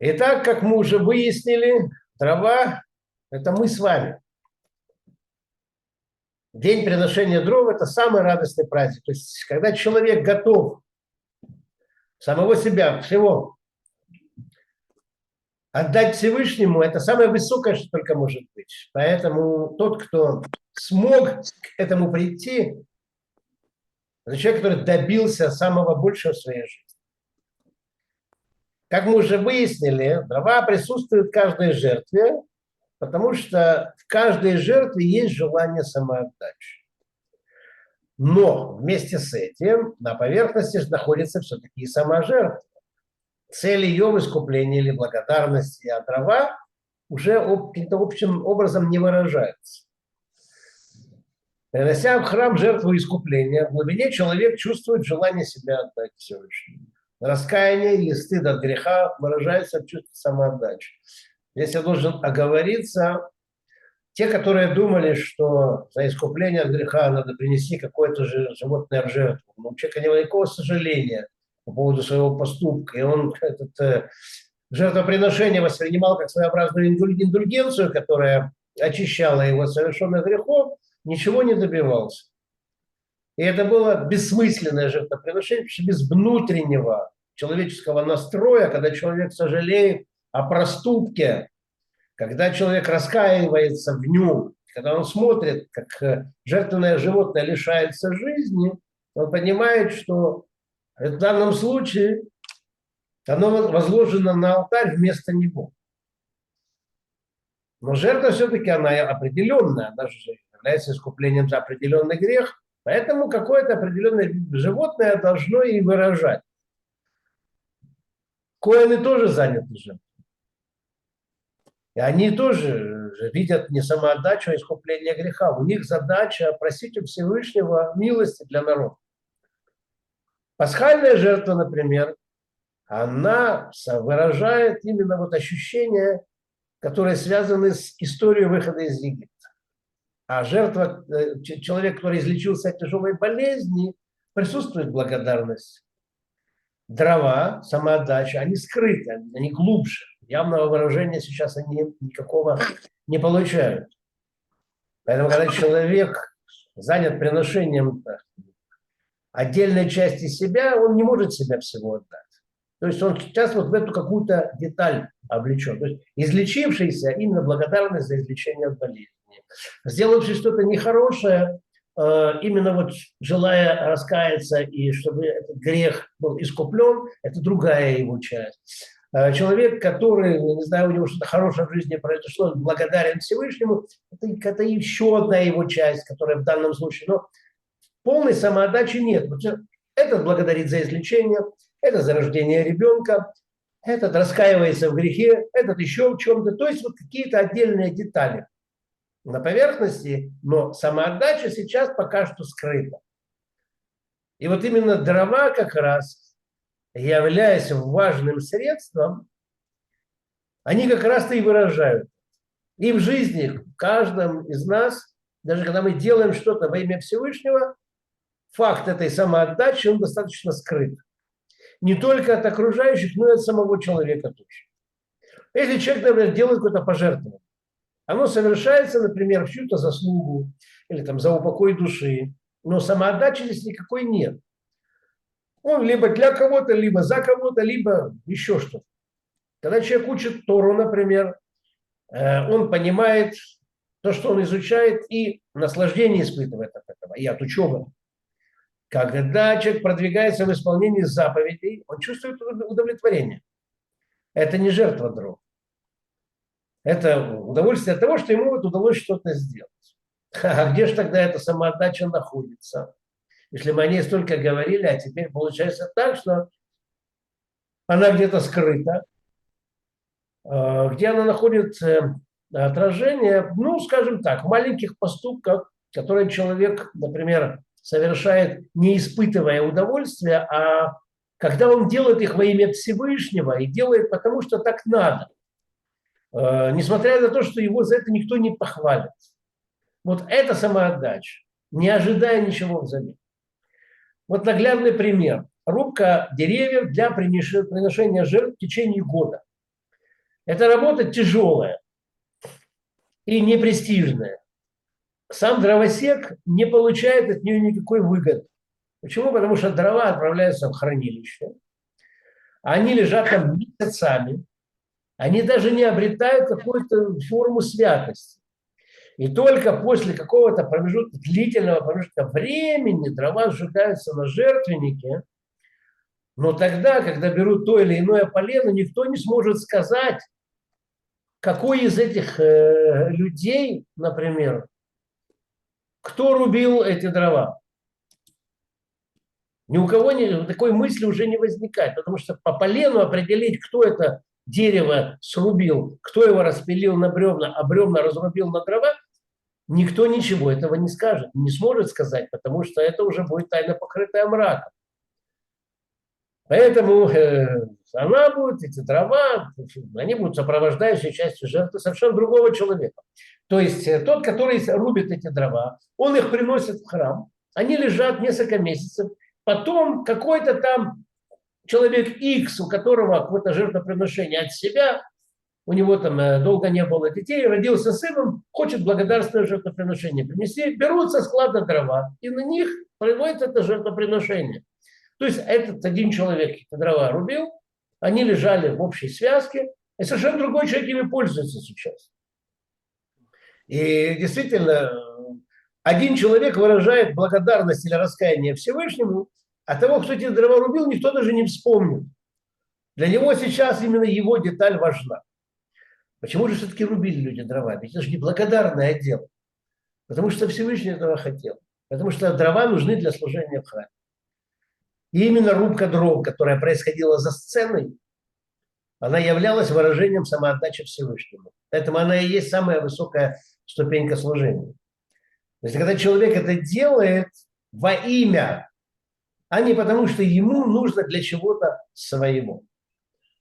Итак, как мы уже выяснили, дрова – это мы с вами. День приношения дров – это самый радостный праздник. То есть, когда человек готов самого себя, всего, отдать Всевышнему – это самое высокое, что только может быть. Поэтому тот, кто смог к этому прийти, это человек, который добился самого большего в своей жизни. Как мы уже выяснили, дрова присутствуют в каждой жертве, потому что в каждой жертве есть желание самоотдачи. Но вместе с этим на поверхности находится все-таки и сама жертва. Цель ее в искуплении или благодарности, а дрова уже каким-то общим образом не выражаются. Принося в храм жертву искупления, в глубине человек чувствует желание себя отдать Всевышнему. Раскаяние или стыд от греха выражается в чувстве самоотдачи. Здесь я должен оговориться. Те, которые думали, что за искупление от греха надо принести какое-то животное в жертву, но у человека не было никакого сожаления по поводу своего поступка, и он жертвоприношение воспринимал как своеобразную индульгенцию, которая очищала его от совершенных грехов, ничего не добивался. И это было бессмысленное жертвоприношение, потому что без внутреннего человеческого настроя, когда человек сожалеет о проступке, когда человек раскаивается в нем, когда он смотрит, как жертвенное животное лишается жизни, он понимает, что в данном случае оно возложено на алтарь вместо него. Но жертва все-таки она определенная, она же является искуплением за определенный грех, поэтому какое-то определенное животное должно и выражать. Коэны тоже заняты жертвой. И они тоже видят не самоотдачу, а искупление греха. У них задача просить у Всевышнего милости для народа. Пасхальная жертва, например, она выражает именно вот ощущения, которые связаны с историей выхода из Египта. А жертва, человек, который излечился от тяжелой болезни, присутствует благодарность. Дрова, самоотдача, они скрыты, они глубже. Явного выражения сейчас они никакого не получают. Поэтому, когда человек занят приношением отдельной части себя, он не может себя всего отдать. То есть он сейчас вот в эту какую-то деталь облечен. То есть излечившийся именно благодарность за излечение от болезни. Сделавший что-то нехорошее, именно вот желая раскаяться и чтобы этот грех был искуплен, это другая его часть. Человек, который, не знаю, у него что-то хорошее в жизни произошло, благодарен Всевышнему, это еще одна его часть, которая в данном случае, но полной самоотдачи нет. Этот благодарит за излечение, этот за рождение ребенка, этот раскаивается в грехе, этот еще в чем-то. То есть вот какие-то отдельные детали на поверхности, но самоотдача сейчас пока что скрыта. И вот именно дрова как раз, являясь важным средством, они как раз-то и выражают. И в жизни, в каждом из нас, даже когда мы делаем что-то во имя Всевышнего, факт этой самоотдачи, он достаточно скрыт. Не только от окружающих, но и от самого человека тоже. Если человек, например, делает какое-то пожертвование, оно совершается, например, в чью-то заслугу или там за упокой души, но самоотдачи здесь никакой нет. Он либо для кого-то, либо за кого-то, либо еще что-то. Когда человек учит Тору, например, он понимает то, что он изучает, и наслаждение испытывает от этого, и от учебы. Когда человек продвигается в исполнении заповедей, он чувствует удовлетворение. Это не жертва дров. Это удовольствие от того, что ему вот удалось что-то сделать. А где же тогда эта самоотдача находится? Если мы о ней столько говорили, а теперь получается так, что она где-то скрыта. Где она находит отражение, ну, скажем так, в маленьких поступках, которые человек, например, совершает, не испытывая удовольствия, а когда он делает их во имя Всевышнего и делает потому, что так надо. Несмотря на то, что его за это никто не похвалит. Вот это самоотдача, не ожидая ничего взамен. Вот наглядный пример. Рубка деревьев для приношения жертв в течение года. Это работа тяжелая и непрестижная. Сам дровосек не получает от нее никакой выгоды. Почему? Потому что дрова отправляются в хранилище, они лежат там месяцами, они даже не обретают какую-то форму святости. И только после какого-то промежутка, длительного промежутка времени дрова сжигаются на жертвеннике, но тогда, когда берут то или иное полено, никто не сможет сказать, какой из этих людей, например, кто рубил эти дрова. Ни у кого такой мысли уже не возникает, потому что по полену определить, кто это дерево срубил, кто его распилил на бревна, а бревна разрубил на дрова, никто ничего этого не скажет, не сможет сказать, потому что это уже будет тайна, покрытая мраком. Поэтому она будет, эти дрова, они будут сопровождающей частью жертвы совершенно другого человека. То есть тот, который рубит эти дрова, он их приносит в храм, они лежат несколько месяцев, потом какой-то там человек X, у которого какое-то жертвоприношение от себя, у него там долго не было детей, родился сыном, хочет благодарственное жертвоприношение принести, берут со склада дрова, и на них производится это жертвоприношение. То есть этот один человек эти дрова рубил, они лежали в общей связке, и совершенно другой человек ими пользуется сейчас. И действительно, один человек выражает благодарность или раскаяние Всевышнему, а того, кто эти дрова рубил, никто даже не вспомнит. Для него сейчас именно его деталь важна. Почему же все-таки рубили люди дрова? Ведь это же неблагодарное дело. Потому что Всевышний этого хотел. Потому что дрова нужны для служения в храме. И именно рубка дров, которая происходила за сценой, она являлась выражением самоотдачи Всевышнему. Поэтому она и есть самая высокая ступенька служения. То есть, когда человек это делает во имя, а не потому, что ему нужно для чего-то своего.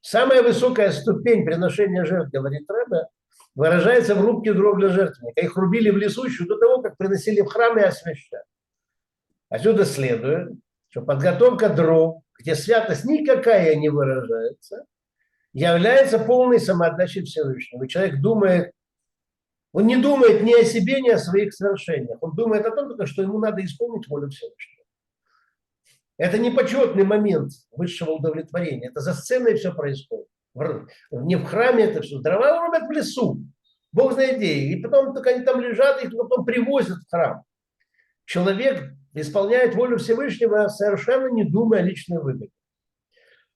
Самая высокая ступень приношения жертв, говорит Ребе, выражается в рубке дров для жертвенника. Их рубили в лесу еще до того, как приносили в храм и освящали. Отсюда следует, что подготовка дров, где святость никакая не выражается, является полной самоотдачей Всевышнему. И человек думает, он не думает ни о себе, ни о своих совершениях. Он думает о том, только, что ему надо исполнить волю Всевышнего. Это не почетный момент высшего удовлетворения. Это за сценой все происходит. Не в храме это все. Дрова рубят в лесу. Бог знает где. И потом только они там лежат, их потом привозят в храм. Человек исполняет волю Всевышнего, совершенно не думая о личной выгоде.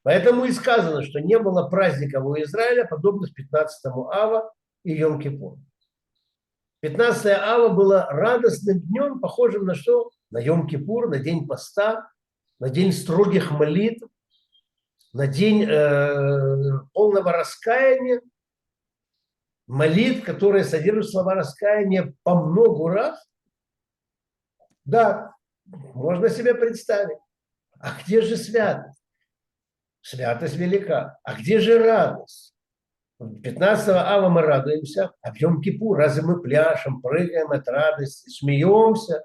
Поэтому и сказано, что не было праздников у Израиля, подобных 15-му Ава и Йом-Кипур. 15 Ава было радостным днем, похожим на что? На Йом-Кипур, на день поста, на день строгих молитв, на день полного раскаяния, молитв, которые содержат слова раскаяния по много раз. Да, можно себе представить. А где же святость? Святость велика. А где же радость? 15 ава мы радуемся, а в Йом-Кипур разве мы пляшем, прыгаем от радости, смеемся,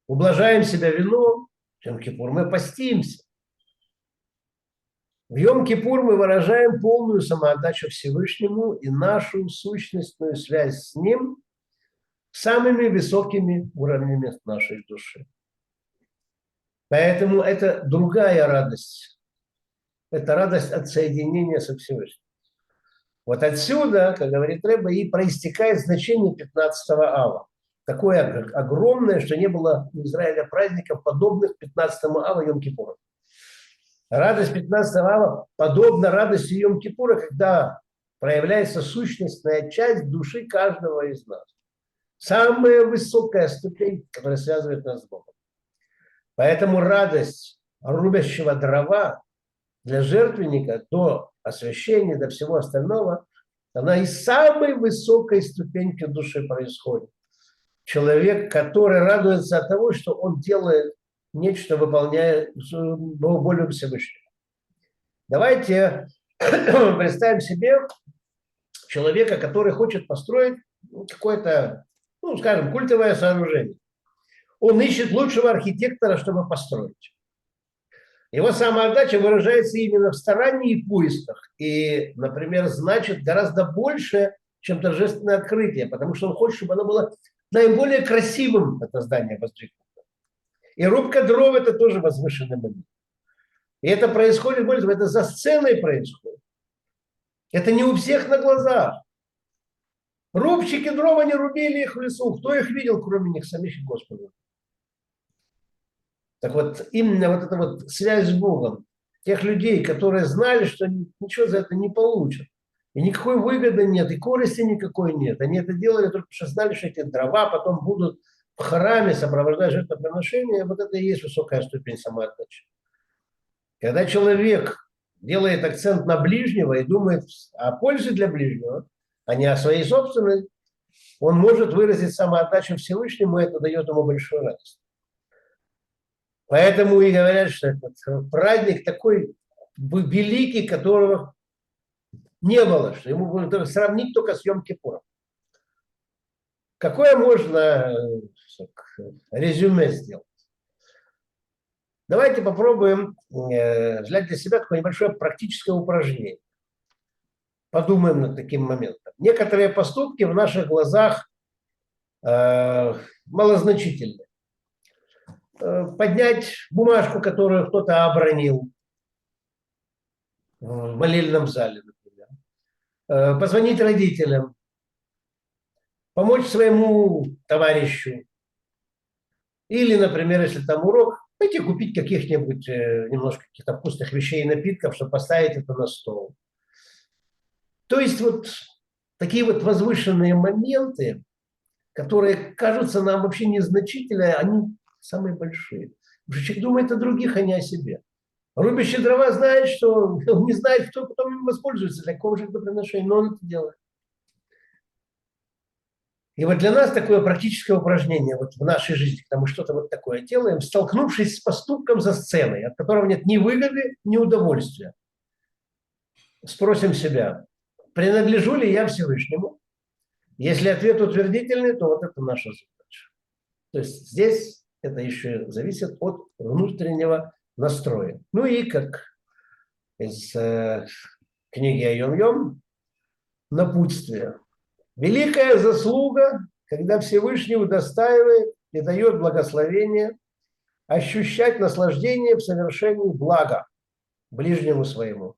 ублажаем себя вином? В Йом-Кипур мы постимся. В Йом-Кипур мы выражаем полную самоотдачу Всевышнему и нашу сущностную связь с Ним самыми высокими уровнями нашей души. Поэтому это другая радость. Это радость от соединения со Всевышним. Вот отсюда, как говорит Ребе, и проистекает значение 15-го ава. Такое огромное, что не было в Израиле праздников, подобных 15-му ава Йом-Кипура. Радость 15-го ава подобна радости Йом-Кипура, когда проявляется сущностная часть души каждого из нас. Самая высокая ступень, которая связывает нас с Богом. Поэтому радость рубящего дрова для жертвенника до освящения, до всего остального, она из самой высокой ступеньки души происходит. Человек, который радуется от того, что он делает нечто, выполняя волю Всевышнего. Давайте представим себе человека, который хочет построить какое-то, ну, скажем, культовое сооружение. Он ищет лучшего архитектора, чтобы построить. Его самоотдача выражается именно в старании и поисках. И, например, значит гораздо больше, чем торжественное открытие, потому что он хочет, чтобы оно было наиболее красивым, это здание воздвигнуто. И рубка дров – это тоже возвышенный момент. И это происходит, более того, это за сценой происходит. Это не у всех на глазах. Рубщики дров, они рубили их в лесу. Кто их видел, кроме них самих и Господа? Так вот, именно вот эта вот связь с Богом, тех людей, которые знали, что ничего за это не получат, и никакой выгоды нет, и користи никакой нет. Они это делали только потому, что знали, что эти дрова потом будут в храме сопровождать жертвоприношение. Вот это и есть высокая ступень самоотдачи. Когда человек делает акцент на ближнего и думает о пользе для ближнего, а не о своей собственной, он может выразить самоотдачу Всевышнему, и это дает ему большую радость. Поэтому и говорят, что этот праздник такой великий, которого не было, что ему можно сравнить только с Йом-Кипуром. Какое можно резюме сделать? Давайте попробуем взять для себя такое небольшое практическое упражнение. Подумаем над таким моментом. Некоторые поступки в наших глазах малозначительны. Поднять бумажку, которую кто-то обронил в молельном зале, например. Позвонить родителям. Помочь своему товарищу. Или, например, если там урок, пойти купить каких-нибудь немножко каких-то вкусных вещей и напитков, чтобы поставить это на стол. То есть вот такие вот возвышенные моменты, которые кажутся нам вообще незначительными, они самые большие. Потому что человек думает о других, а не о себе. Рубящий дрова знает, что он не знает, кто потом им воспользуется, для какого жертвоприношения, но он это делает. И вот для нас такое практическое упражнение вот в нашей жизни, когда мы что-то вот такое делаем, столкнувшись с поступком за сценой, от которого нет ни выгоды, ни удовольствия. Спросим себя, принадлежу ли я Всевышнему? Если ответ утвердительный, то вот это наша задача. То есть здесь это еще зависит от внутреннего настроя. Ну и как из книги Айом-Йом, напутствие. Великая заслуга, когда Всевышний удостаивает и дает благословение ощущать наслаждение в совершении блага ближнему своему.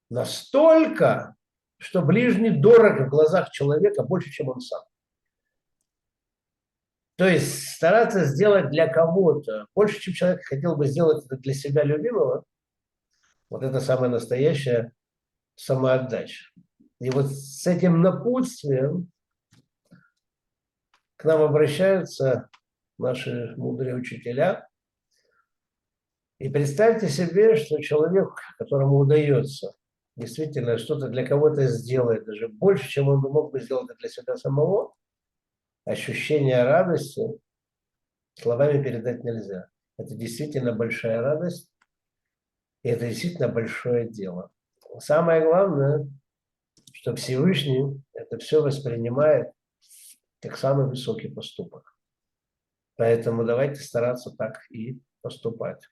Настолько, что ближний дорог в глазах человека больше, чем он сам. То есть стараться сделать для кого-то больше, чем человек хотел бы сделать это для себя любимого, вот это самая настоящая самоотдача. И вот с этим напутствием к нам обращаются наши мудрые учителя. И представьте себе, что человек, которому удается действительно что-то для кого-то сделать, даже больше, чем он мог бы сделать для себя самого, ощущение радости словами передать нельзя. Это действительно большая радость, и это действительно большое дело. Самое главное, что Всевышний это все воспринимает как самый высокий поступок. Поэтому давайте стараться так и поступать.